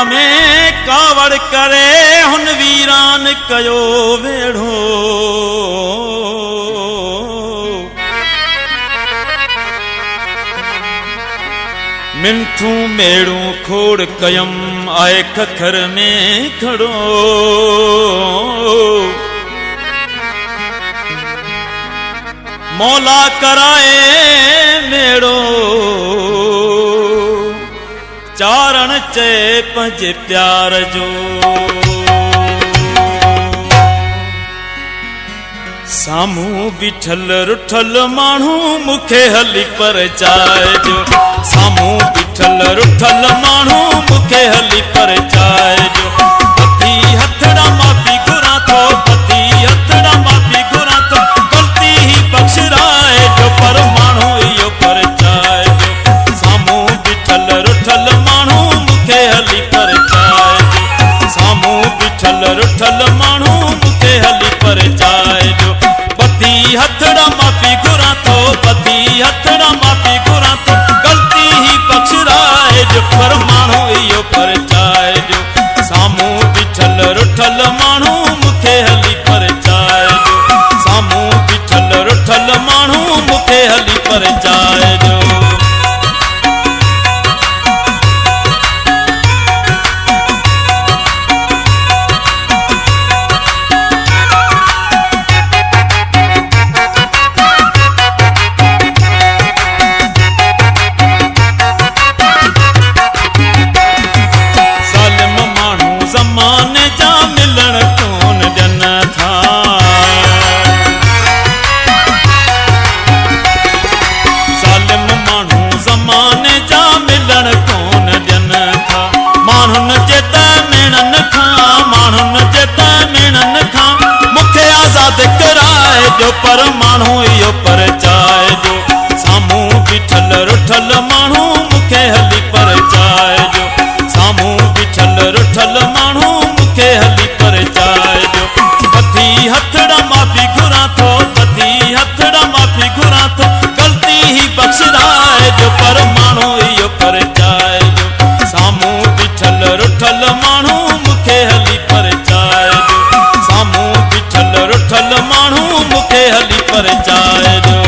में कावड़ करे हुन वीरान कयो वेढ़ो। मिंथू मेड़ू खोड़ कयम आए खखर में खड़ो। मौला कराए मेड़ो चारण चे पंजे प्यार जो। सामू बिठल रुठल मानू मुखे हली पर चाय जो। सामू बिठल रुठल मानू मुखे हली पर चाय जो। पति हथड़ा माफी घुरा तो पति हथड़ा माफी घुरा तो गलती ही बख्शराए जो पर मानू यो पर चाय जो। सामू बिठल रुठल मानू मुखे हली पर चाय जो। सामू बिठल रुठल मानू मुखे हली पर चाय जो। पति हथड़ा माफी घुरा तो पति हथड़ा माफी घुरा तो गलती ही बख्शराए जो पर मानू यो पर चाय जो। सामू बिठल रुठल मानू मुखे हली पर चाय जो। सामू बिठल रुठल मानू मुखे हली पर चाय जो। जो पर मानू यो पर चाय जो। सामू बिठल रुठल मानू मुखे हली पर चाय जो। सामू बिठल रुठल मानू मुखे हली पर चाय जो। पति हथड़ा माफी घुरा तो पति हथड़ा माफी घुरा तो गलती ही बख्शराए जो पर मानू यो पर चाय जो। सामू बिठल रुठल मानू मुखे हली पर चाय जो। सामू बिठल रुठल मानू मुखे हली पर चाय जो।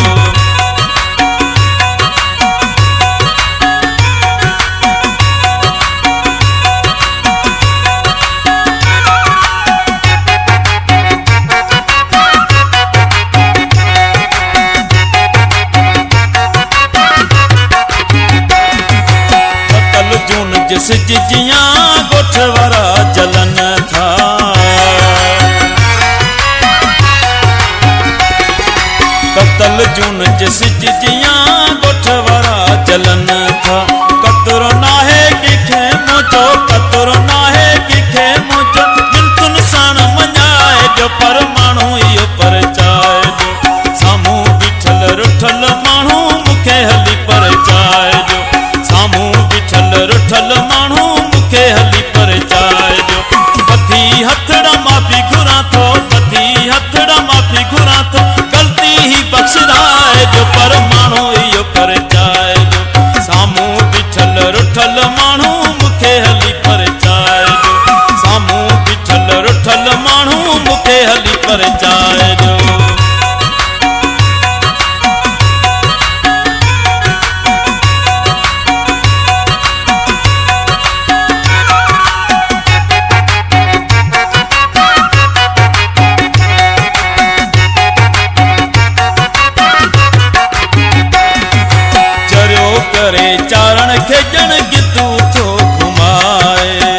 कतल जून जिस जिजिया गोठवरा जलन था। कतल जून जिस जिजिया गोठवरा जलन था। कतरो नाहे किखे मुझो कतरो नाहे किखे मुझो मिंतुन सान मञाए जो पर मानू यो पर चाय जो। सामू बिठल रुठल मानू मुखे हली पर चाय जो। सामू बिठल रुठल मानू मुखे हली पर चाय जो। पति हथड़ा माफी घुरा तो पति हथड़ा माफी घुरा तो गलती ही बख्शराए जो पर मानू यो पर चाय जो। सामू बिठल रुठल मानू मुखे हली पर चाय जो। सामू बिठल रुठल मानू मुखे हली पर चाय जो। करे चारण खेजन गिद्धू थो घुमाए।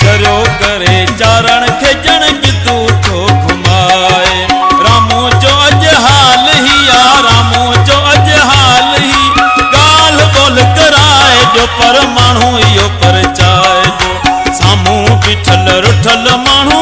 चरो करे चारण खेजन गिद्धू थो घुमाए। रामो जो अज हाल ही या रामो जो अज हाल ही गाल बोल कराए जो पर मानू यो पर चाय जो। सामू बिठल रुठल मानू